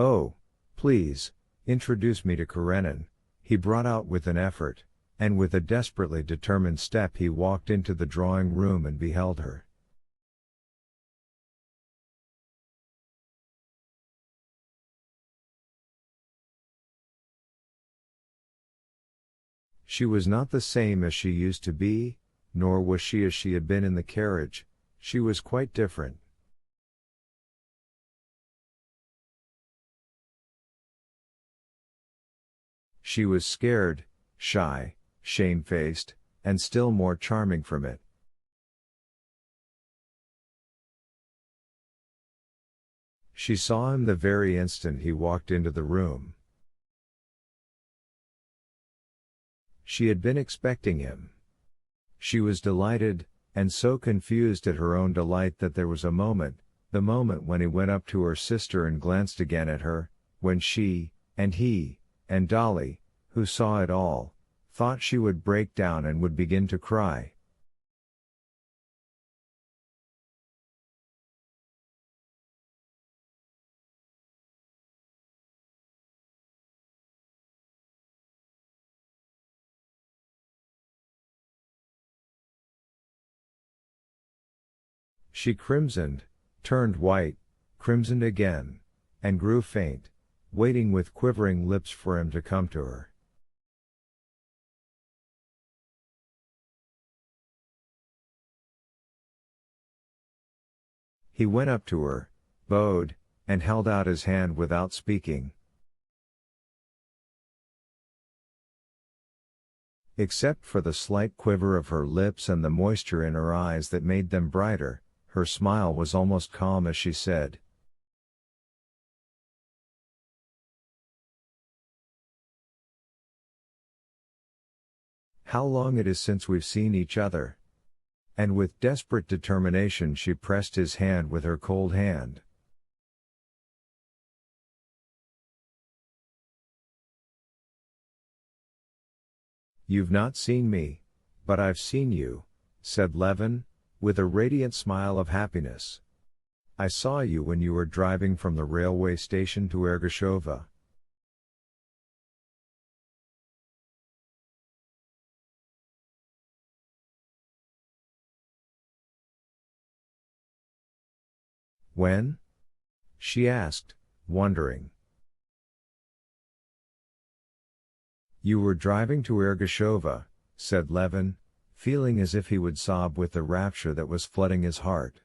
"Oh, please, introduce me to Karenin," he brought out with an effort, and with a desperately determined step he walked into the drawing room and beheld her. She was not the same as she used to be, nor was she as she had been in the carriage. She was quite different. She was scared, shy, shamefaced, and still more charming from it. She saw him the very instant he walked into the room. She had been expecting him. She was delighted, and so confused at her own delight that there was a moment, the moment when he went up to her sister and glanced again at her, when she, and he, and Dolly, who saw it all, thought she would break down and would begin to cry. She crimsoned, turned white, crimsoned again, and grew faint, waiting with quivering lips for him to come to her. He went up to her, bowed, and held out his hand without speaking. Except for the slight quiver of her lips and the moisture in her eyes that made them brighter, her smile was almost calm as she said, "How long it is since we've seen each other." And with desperate determination she pressed his hand with her cold hand. "You've not seen me, but I've seen you," said Levin, with a radiant smile of happiness. "I saw you when you were driving from the railway station to Ergashova." "When?" she asked, wondering. "You were driving to Ergashova," said Levin, feeling as if he would sob with the rapture that was flooding his heart.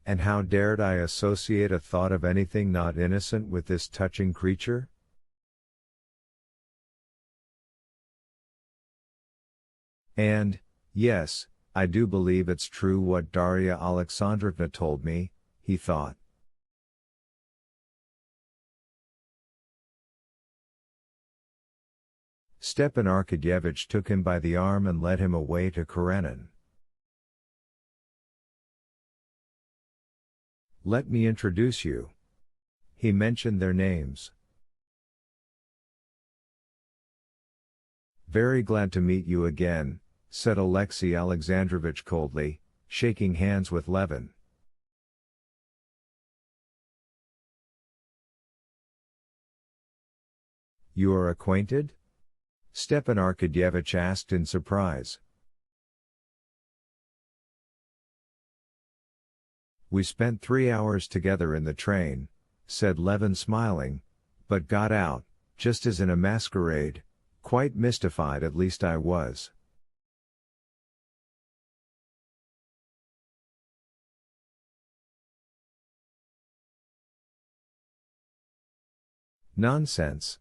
And how dared I associate a thought of anything not innocent with this touching creature? And, yes, I do believe it's true what Darya Alexandrovna told me, he thought. Stepan Arkadyevitch took him by the arm and led him away to Karenin. "Let me introduce you." He mentioned their names. "Very glad to meet you again," said Alexey Alexandrovitch coldly, shaking hands with Levin. "You are acquainted?" Stepan Arkadyevitch asked in surprise. "We spent 3 hours together in the train," said Levin smiling, "but got out, just as in a masquerade, quite mystified, at least I was." "Nonsense.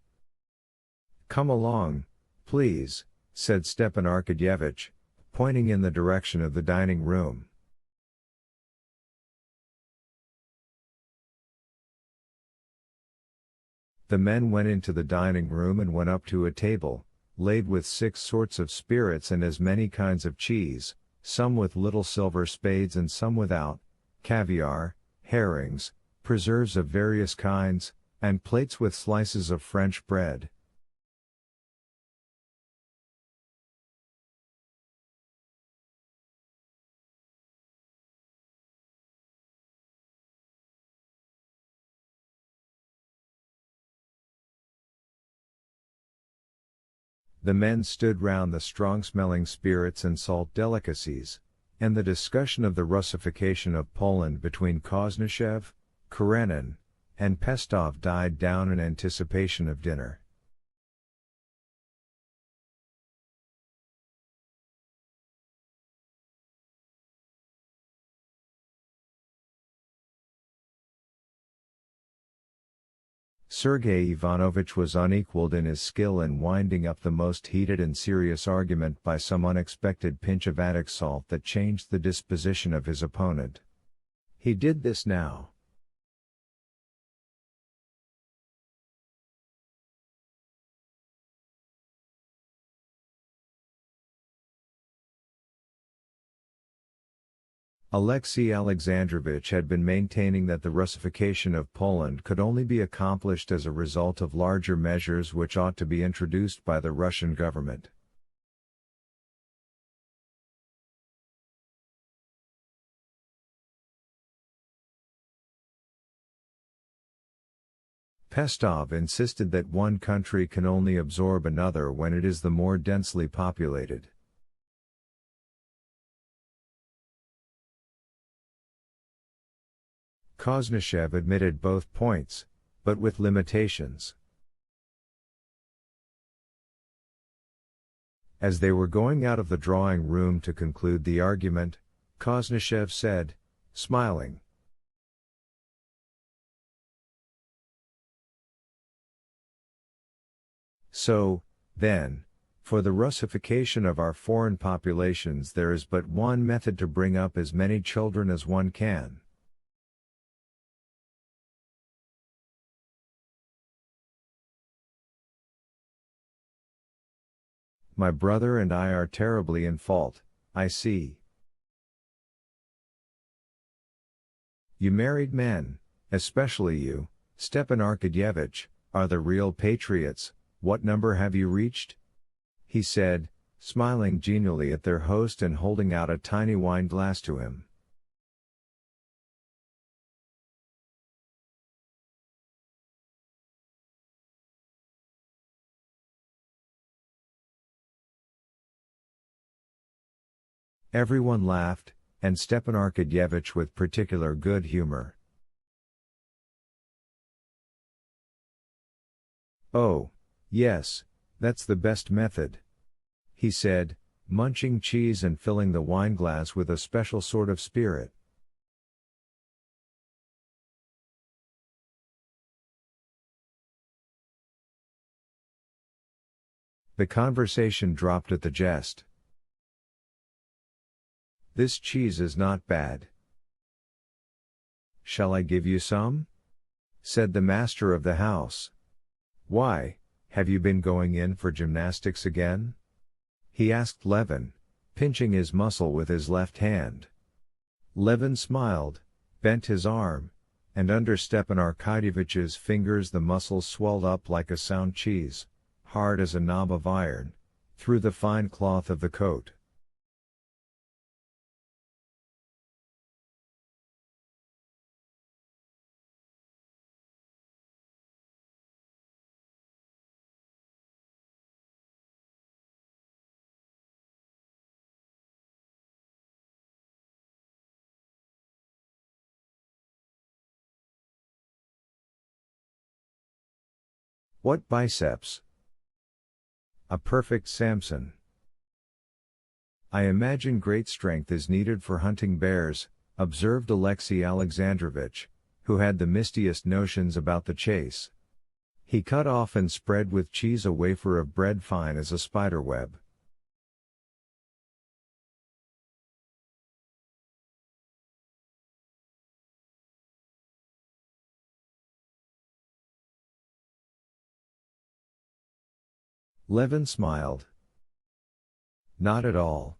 Come along, please," said Stepan Arkadyevitch, pointing in the direction of the dining room. The men went into the dining room and went up to a table, laid with 6 sorts of spirits and as many kinds of cheese, some with little silver spades and some without, caviar, herrings, preserves of various kinds, and plates with slices of French bread. The men stood round the strong-smelling spirits and salt delicacies, and the discussion of the Russification of Poland between Koznishev, Karenin, and Pestov died down in anticipation of dinner. Sergei Ivanovich was unequaled in his skill in winding up the most heated and serious argument by some unexpected pinch of Attic salt that changed the disposition of his opponent. He did this now. Alexei Alexandrovich had been maintaining that the Russification of Poland could only be accomplished as a result of larger measures which ought to be introduced by the Russian government. Pestov insisted that one country can only absorb another when it is the more densely populated. Koznishev admitted both points, but with limitations. As they were going out of the drawing room to conclude the argument, Koznishev said, smiling, "So, then, for the Russification of our foreign populations there is but one method to bring up as many children as one can. My brother and I are terribly in fault, I see. You married men, especially you, Stepan Arkadyevitch, are the real patriots. What number have you reached?" he said, smiling genially at their host and holding out a tiny wine glass to him. Everyone laughed, and Stepan Arkadyevitch with particular good humor. "Oh, yes, that's the best method," he said, munching cheese and filling the wineglass with a special sort of spirit. The conversation dropped at the jest. "This cheese is not bad. Shall I give you some?" said the master of the house. "Why, have you been going in for gymnastics again?" he asked Levin, pinching his muscle with his left hand. Levin smiled, bent his arm, and under Stepan Arkadyevitch's fingers the muscles swelled up like a sound cheese, hard as a knob of iron, through the fine cloth of the coat. What biceps! A perfect Samson. I imagine great strength is needed for hunting bears, observed Alexei Alexandrovich, who had the mistiest notions about the chase. He cut off and spread with cheese a wafer of bread fine as a spider web. Levin smiled. "Not at all.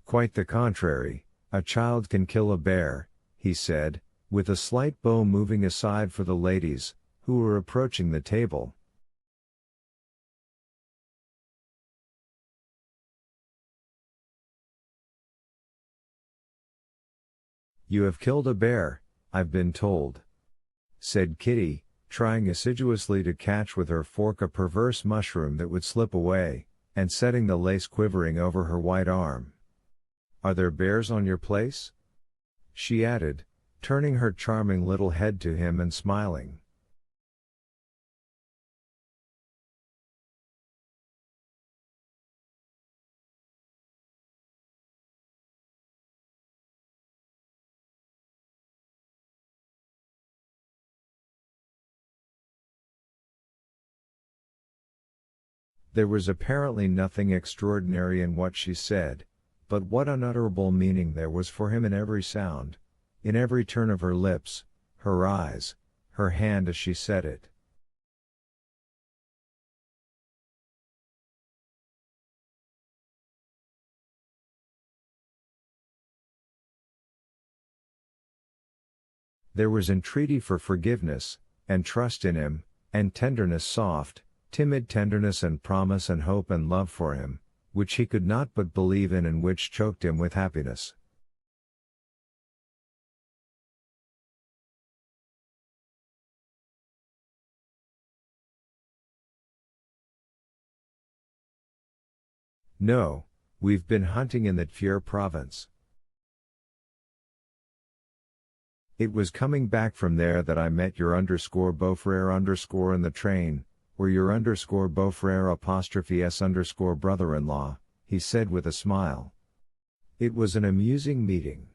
Quite the contrary, a child can kill a bear," he said, with a slight bow moving aside for the ladies, who were approaching the table. "You have killed a bear, I've been told," said Kitty, trying assiduously to catch with her fork a perverse mushroom that would slip away, and setting the lace quivering over her white arm. "Are there bears on your place?" she added, turning her charming little head to him and smiling. There was apparently nothing extraordinary in what she said, but what unutterable meaning there was for him in every sound, in every turn of her lips, her eyes, her hand as she said it. There was entreaty for forgiveness, and trust in him, and tenderness, soft, timid tenderness, and promise and hope and love for him, which he could not but believe in and which choked him with happiness. "No, we've been hunting in the Thiers province. It was coming back from there that I met your beau-frère in the train, or your beau-frère' brother-in-law," he said with a smile. "It was an amusing meeting."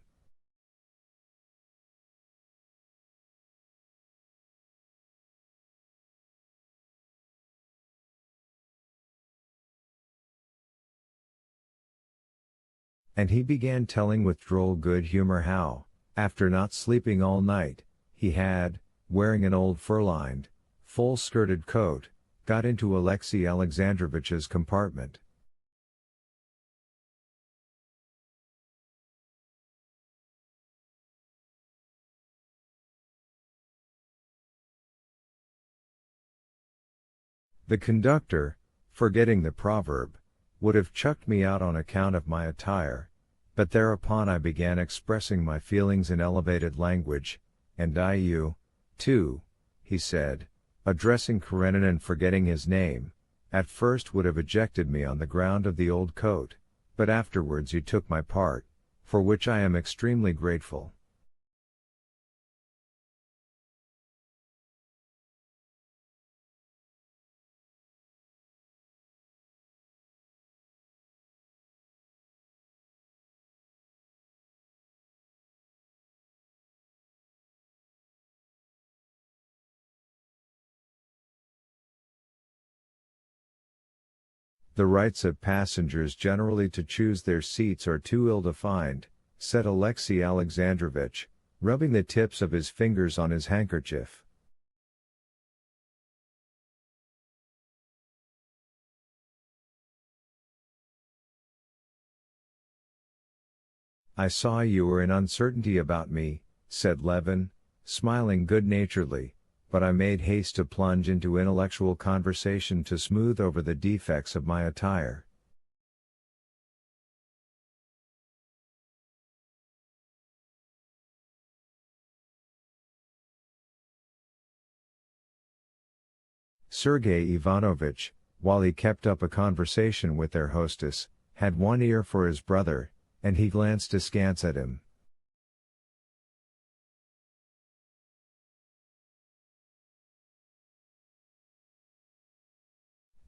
And he began telling with droll good humor how, after not sleeping all night, he had, wearing an old fur-lined, full-skirted coat, got into Alexey Alexandrovitch's compartment. The conductor, forgetting the proverb, would have chucked me out on account of my attire, but thereupon I began expressing my feelings in elevated language, and you, too, he said, addressing Karenina and forgetting his name, at first would have ejected me on the ground of the old coat, but afterwards you took my part, for which I am extremely grateful. The rights of passengers generally to choose their seats are too ill-defined, said Alexey Alexandrovitch, rubbing the tips of his fingers on his handkerchief. "I saw you were in uncertainty about me," said Levin, smiling good-naturedly, "but I made haste to plunge into intellectual conversation to smooth over the defects of my attire." Sergei Ivanovitch, while he kept up a conversation with their hostess, had one ear for his brother, and he glanced askance at him.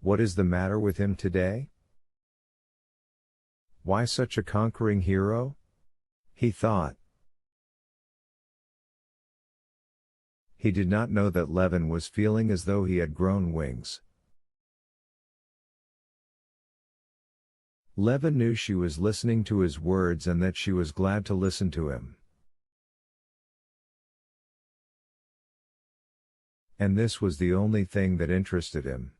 What is the matter with him today? Why such a conquering hero? He thought. He did not know that Levin was feeling as though he had grown wings. Levin knew she was listening to his words and that she was glad to listen to him. And this was the only thing that interested him.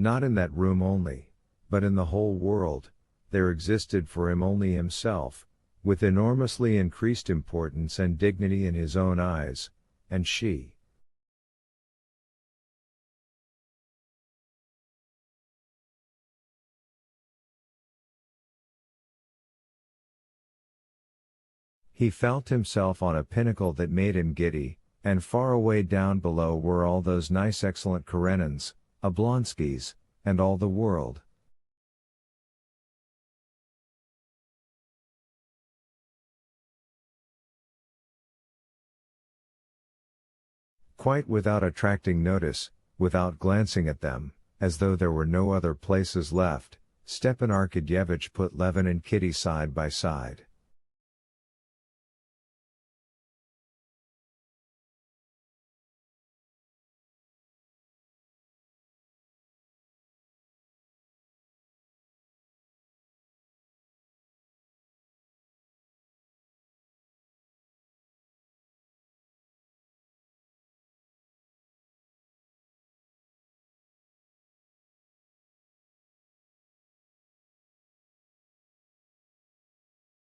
Not in that room only, but in the whole world, there existed for him only himself, with enormously increased importance and dignity in his own eyes, and she. He felt himself on a pinnacle that made him giddy, and far away down below were all those nice excellent Karenins, Oblonskys, and all the world. Quite without attracting notice, without glancing at them, as though there were no other places left, Stepan Arkadyevitch put Levin and Kitty side by side.